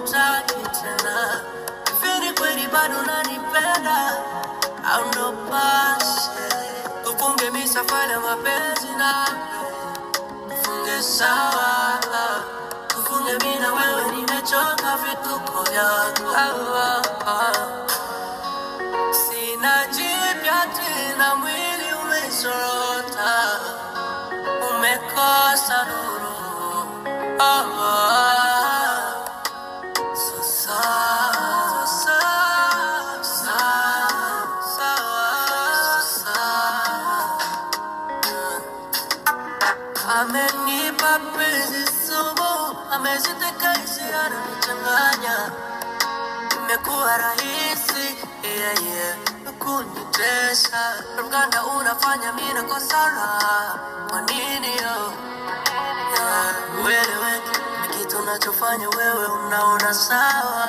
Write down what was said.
unitaki tena. Hivi kweli bado unanipenda au ndo pase? Tufunge misafari ya mapenzi na tufunge sawa. Tufunge mimi na wewe, nimechoka vituko vyako. Sina jipya tena, mwili umezorota, umekosa nuru. Amenipa penzi sumu, ameziteka hisia na kuchanganya. Imekuwa rahisi, kunitesa. Mganda unafanya mimi nakosa raha. Kwa nini yo? Wewe kitu unachofanya wewe unaona sawa.